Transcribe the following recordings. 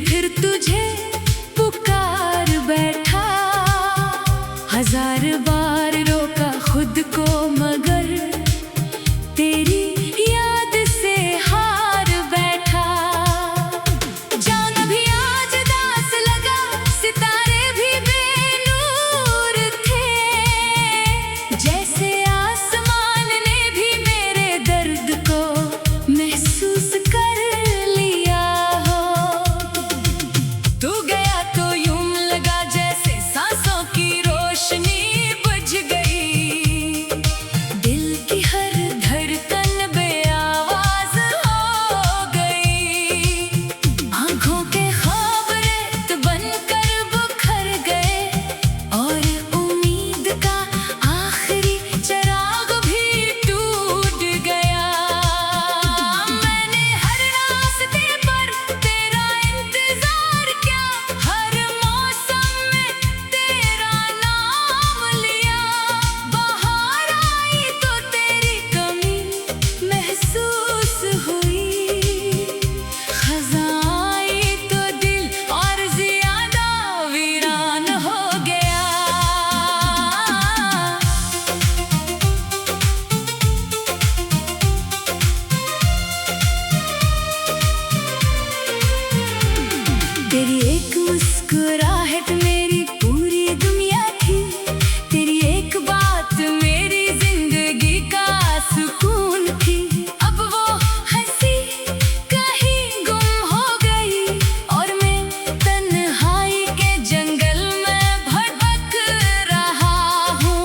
फिर तुझे पुकार बैठा। हजार बार रोका खुद को मगर तेरी याद से हार बैठा। जान भी आज दास लगा, सितारे भी बेनूर थे। जैसे आसमान ने भी मेरे दर्द को महसूस कर लिया हो। तू गया तो यूं लगा जैसे सांसों की रोशनी बुझ गई। दिल की हर धड़कन बेआवाज हो गई। आंखों के ख्वाब रेत बनकर बिखर गए और उम्मीद का आखिरी चिराग भी टूट गया। मैंने हर रास्ते पर तेरा इंतजार किया, हर मौसम में तेरा नाम लिया। बाहर आई तो तेरी कमी महसूस हुई, खज़ां आई तो दिल और ज़्यादा वीरान हो गया। तेरी एक मुस्कुराहट मेरी पूरी दुनिया थी। तेरी एक बात मेरी जिंदगी का सुकून थी। अब वो हंसी कहीं गुम हो गई और मैं तन्हाई के जंगल में भटक रहा हूँ।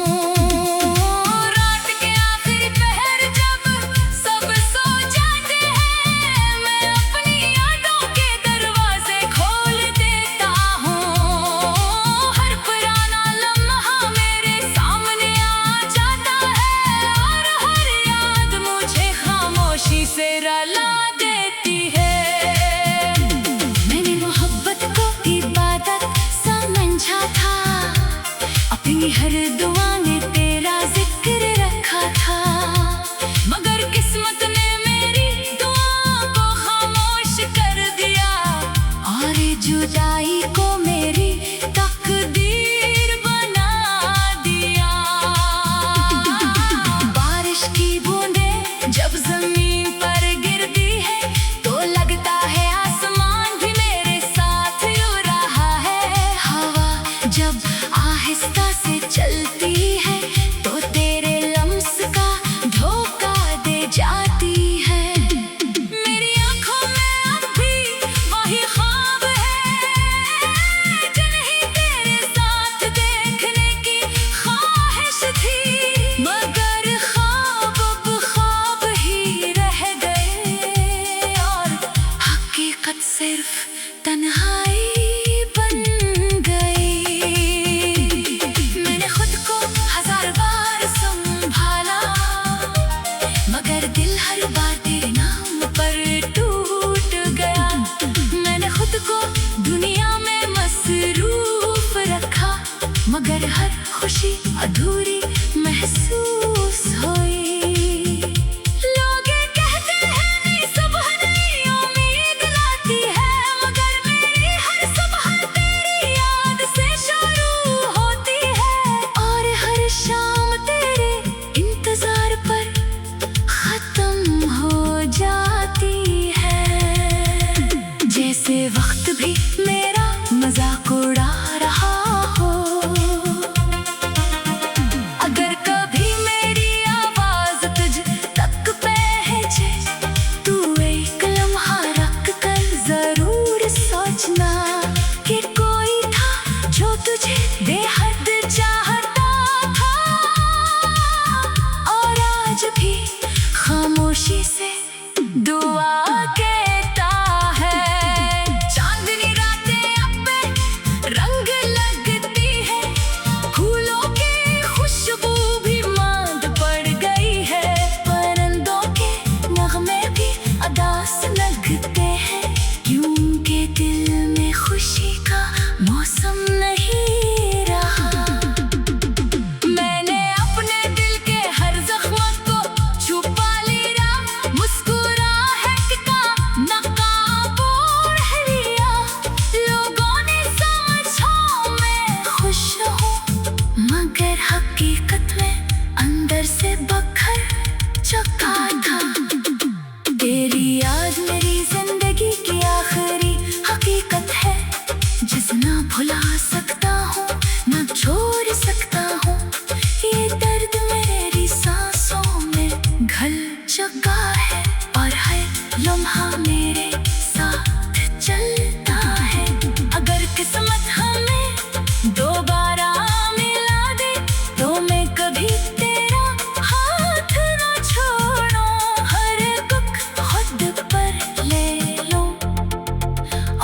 रात के आखिरी पहर जब सब सो जाते हैं, मैं अपनी यादों के दरवाजे खोल देता हूँ। हर पुराना लम्हा मेरे सामने आ जाता है और हर याद मुझे खामोशी से रुला देती है। मैंने मोहब्बत को इबादत समझा था, अपनी हर दुआ में तेरा जिक्र रखा था। मगर किस्मत ने मेरी दुआ को खामोश कर दिया और जुदाई को मेरी तकदीर बना दिया। बारिश की बूंदें जब जमीन पर गिरती है तो लगता है आसमान भी मेरे साथ रो रहा है। हवा जब आहिस्ता से चलती है तो तेरे लम्स का धोखा दे जाती है। मेरी आंखों में अब भी वही ख्वाब है जिन्हें तेरे साथ देखने की ख्वाहिश थी। मगर ख्वाब अब ख्वाब ही रह गए और हकीकत सिर्फ तन्हाई बन गई। मैंने खुद को हजार बार संभाला मगर दिल हर बार तेरे नाम पर टूट गया। मैंने खुद को दुनिया में मसरूफ रखा मगर हर खुशी अधूरी महसूस हुई। लोग कहते हैं नई सुबह नई उम्मीद लाती है, मगर मेरी हर सुबह तेरी याद से शुरू होती है और हर शाम तेरे इंतजार पर खत्म हो जाती है। जैसे वक्त भी मेरा मजाक उड़ा रहा हो। अगर कभी मेरी आवाज तुझ तक पहुंचे, तू एक लम्हा रख कर जरूर सोचना कि कोई था जो तुझे बेहद चाहता था और आज भी खामोशी से दुआ कहता है। चांदनी रातें अब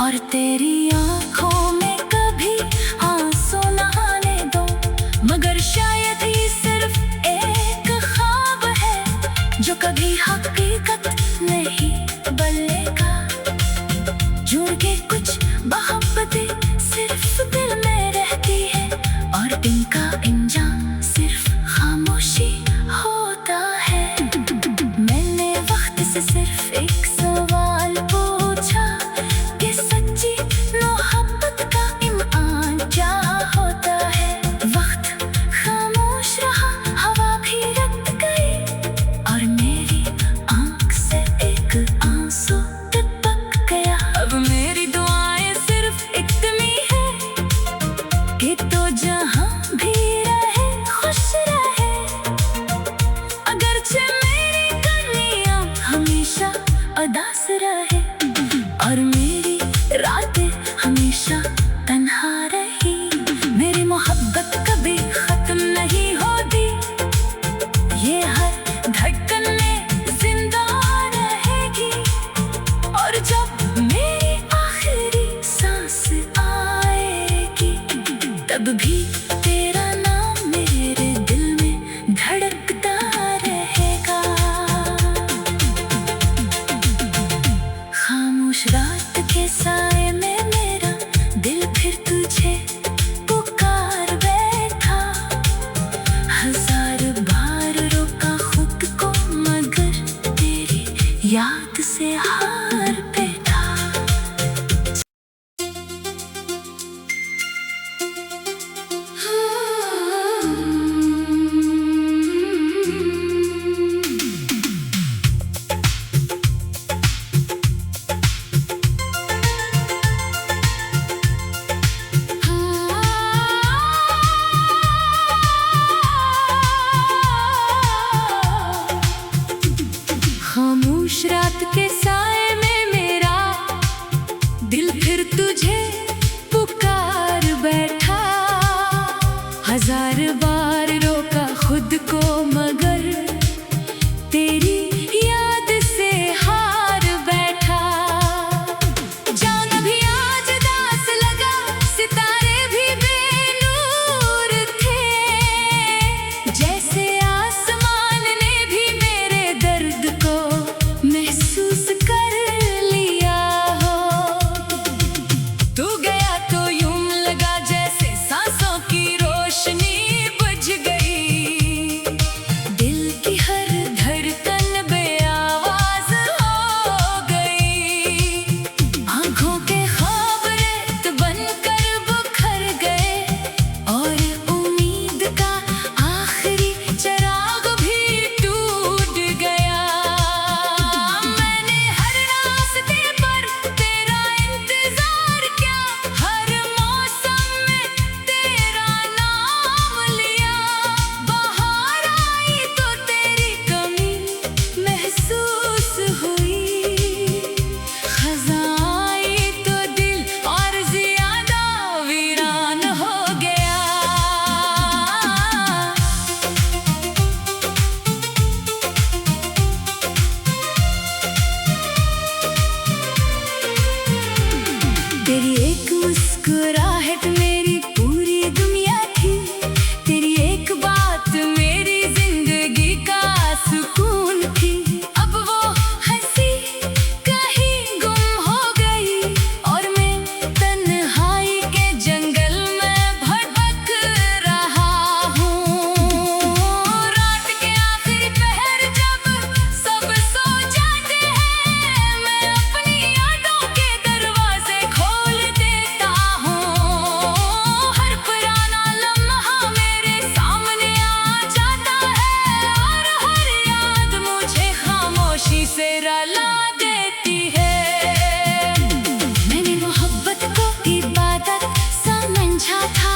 और तेरी आंखों में कभी आंसू न आने दो। मगर शायद ही सिर्फ एक ख्वाब है जो कभी हकीकत नहीं बनेगा। जुड़ के कुछ मोहब्बतें सिर्फ दिल में रहती है और इनका इंजाम सिर्फ खामोशी होता है। मैंने वक्त से सिर्फ एक सवाल पूछा कि सच्ची मोहब्बत का इम्तिहान क्या होता है। वक्त खामोश रहा, हवा भी रट गई और मेरी आंख से एक आंसू टपक गया। अब मेरी दुआएं सिर्फ इतनी है कि तो जहां भी रहे खुश रहे। अगरचे मेरी कलियां हमेशा उदास रहे और मेरी रातें हमेशा तन्हा रही। मेरी मोहब्बत कभी खत्म नहीं होती, ये हर धड़कन में जिंदा रहेगी। और जब मेरी आखिरी सांस आएगी तब भी तेरा नाम मेरे दिल में धड़कता रहेगा। खामोश रात के साए में मेरा दिल फिर तुझे पुकार बैठा। हजार बार रोका खुद को मगर तेरी याद से हार बैठा। खामोश रात के साए में मेरा दिल फिर तुझे पुकार बैठा। हजार बार रोका खुद को मगर तेरी याद से हार बैठा। चांद भी आज दास लगा, सितारे भी बेनूर थे। जैसे आसमान ने भी मेरे दर्द को महसूस कर लिया हो। तू गया तो यूं लगा जैसे सांसों की रोशनी बुझ गई। दिल की हर धड़कन बेआवाज हो गई। आंखों के ख्वाब रेत बनकर बिखर गए और उम्मीद का आखिरी चिराग भी टूट गया। मैंने हर रास्ते पर तेरा इंतजार किया, हर मौसम में तेरा नाम लिया। बाहर आई तो तेरी कमी महसूस हुई, खज़ां आई तो दिल और ज़्यादा वीरान हो गया। तेरी एक मुस्कुराहट मेरी पूरी दुनिया थी। तेरी एक बात मेरी जिंदगी का सुकून थी। अब वो हंसी कहीं गुम हो गई और मैं तन्हाई के जंगल में भटक रहा हूँ। रात के आखिरी पहर जब सब सो जाते हैं, मैं अपनी यादों के दरवाजे खोल देता हूँ। हर पुराना लम्हा मेरे सामने आ जाता है और हर याद मुझे खामोशी से रुला देती है। मैंने मोहब्बत को इबादत समझा था,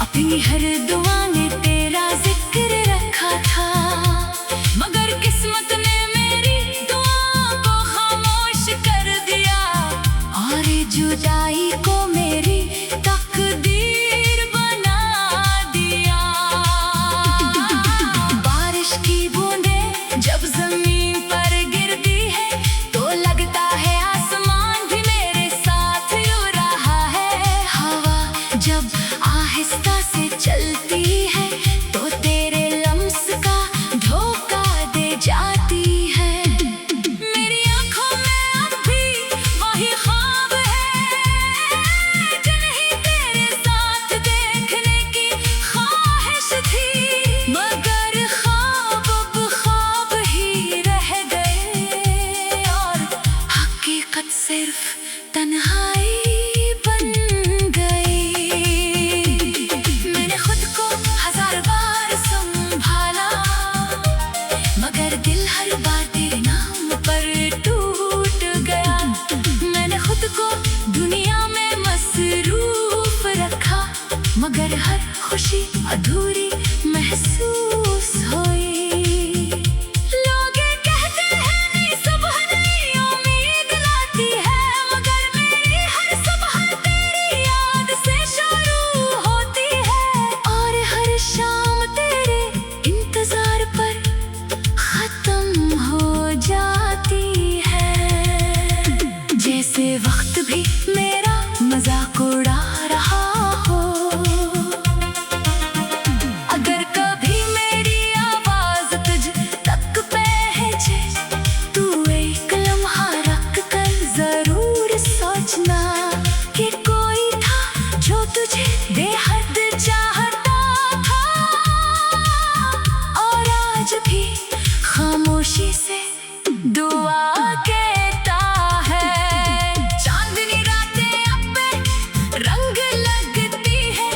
अपनी हर दुआ में तेरा जिक्र रखा था। मगर किस्मत ने मेरी दुआ को खामोश कर दिया और जुदाई को मेरी तकदीर बना दिया। बारिश की बूंदें जब जमीन पर गिरती है तो लगता है आसमान भी मेरे साथ जब आहिस्ता से चलती है तो तेरे लम्स का धोखा दे जाती है। मेरी आंखों में अब भी वही ख्वाब है जो नहीं तेरे साथ देखने की ख्वाहिश थी, मगर ख्वाब अब ख्वाब ही रह गए और हकीकत सिर्फ तन्हाई बन गई। मैंने खुद को हजार बार संभाला, मगर दिल हर बार तेरे नाम पर टूट गया। मैंने खुद को दुनिया में मसरूफ रखा, मगर हर खुशी अधूरी महसूस हुई। लोग कहते हैं नई सुबह नई उम्मीद लाती है, मगर मेरी हर सुबह तेरी याद से शुरू होती है और हर शाम तेरे इंतजार पर खत्म हो जाती है। जैसे वक्त भी मेरा मजाक उड़ा रहा हो, अगर कभी मेरी आवाज तुझ तक पहुंचे, तू एक लम्हा रख कर जरूर सोचना कि कोई था जो तुझे बेहद चाहता था और आज भी खामोशी से दुआ कहता है। चांदनी रातें अब पे रंग लगती है,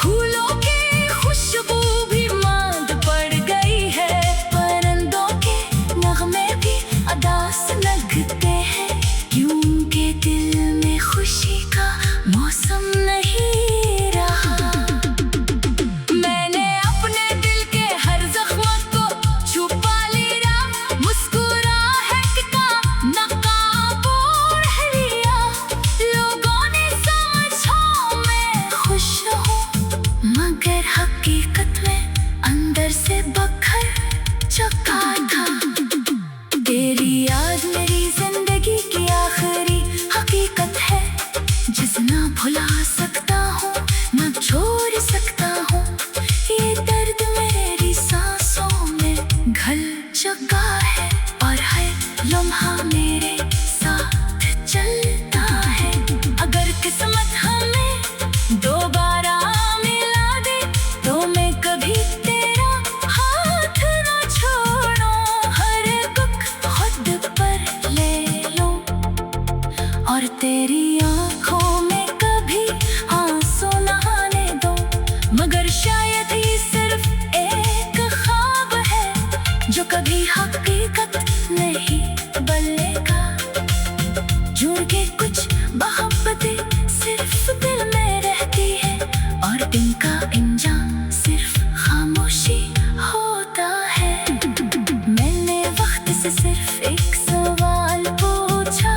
फूलों की खुशबू भी मांद पड़ गई है, परिंदों के नगमे भी अदास लगते हैं, क्योंकि दिल में खुशी का मौसम नहीं रहा। मैंने अपने दिल के हर जख्म को छुपा लिया, मुस्कुराहट का नकाब ओढ़ लिया। लोगों ने समझा मैं खुश हूँ, मगर हकीकत में अंदर से बखर चुका था। तेरी याद मेरी जिंदगी की आखिरी हकीकत है, जिसे ना भुला सकता हूँ ना छोड़ सकता हूँ। ये दर्द मेरी सांसों में घल चुका है और हर लम्हा मेरे साथ चलता है। अगर किस्मत हमें दोबारा मिला दे तो मैं कभी तेरा हाथ ना छोड़ूं, हर दुख खुद पर ले लूं और तेरी आंखों में कभी आंसू ना आने दूं। मगर शायद ही सिर्फ एक ख्वाब है जो कभी हकीकत नहीं बनेगा। जुड़ के कुछ मोहब्बतें सिर्फ दिल में रहती है और दिन का इंजाम सिर्फ खामोशी होता है। मैंने वक्त से सिर्फ एक सवाल पूछा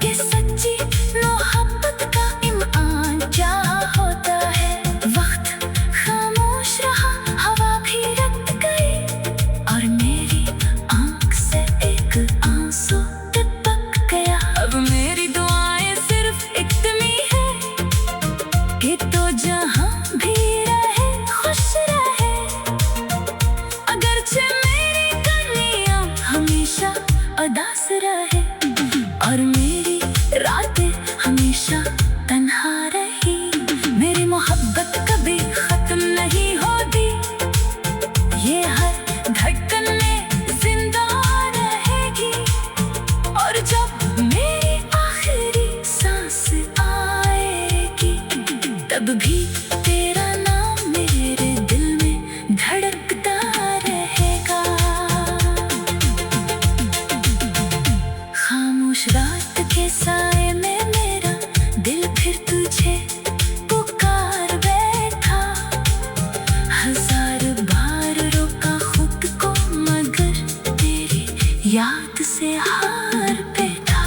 कि सच्ची मोहब्बत का इम्तिहान क्या होता है। वक्त खामोश रहा, हवा भी रट गई और मेरी आंख से एक आंसू टपक गया। अब मेरी दुआएं सिर्फ इतनी है कि तो जहां भी रहे खुश रहे, अगरचे मेरी कलियां हमेशा उदास रहे और मेरी रातें हमेशा तन्हा रही। मेरी मोहब्बत कभी खत्म नहीं होती, ये हर धड़कन में जिंदा रहेगी और जब मेरी आखिरी सांस आएगी तब भी तेरा नाम मेरे दिल में धड़कता रहेगा। खामोश रात के साए में मेरा दिल फिर तुझे पुकार बैठा। हजार बार रोका खुद को, मगर तेरी याद से हार बैठा।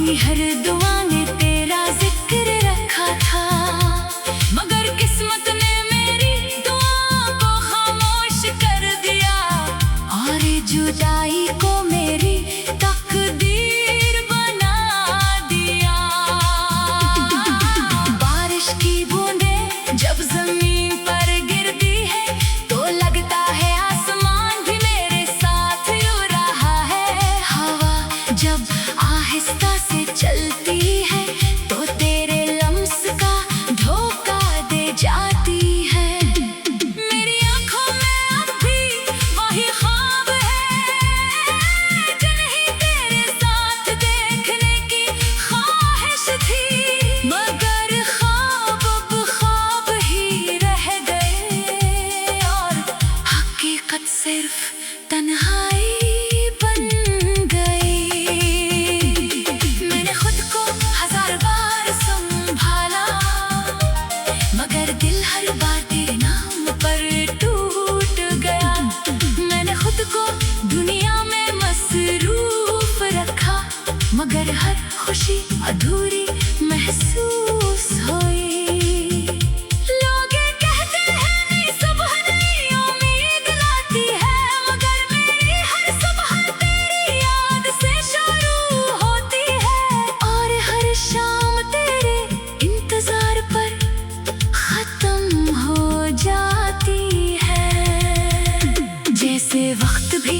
अपनी हर दुआ ने तेरा जिक्र रखा था, मगर किस्मत ने मेरी दुआ को खामोश कर दिया और जुदाई को मेरी तकदीर बना दिया। बारिश की बूंदें जब जमीन पर गिरती है तो लगता है आसमान भी मेरे साथ रो रहा है। हवा जब आहिस्ता से चलती है तो तेरे लम्स का धोखा दे जाती है। मेरी आंखों में अब भी वही ख्वाब है जो नहीं तेरे साथ देखने की ख्वाहिश थी, मगर ख्वाब अब ख्वाब ही रह गए और हकीकत सिर्फ तन्हाई बन गई। मैंने खुद को हजार बार संभाला, मगर दिल हर बार तेरे नाम पर टूट गया। मैंने खुद को दुनिया में मसरूफ रखा, मगर हर खुशी अधूरी महसूस हुई। लोग कहते हैं नई सुबह नई उम्मीद लाती है, मगर मेरी हर सुबह तेरी याद से शुरू होती है और हर शाम तेरे इंतजार पर खत्म हो जाती है। जैसे वक्त भी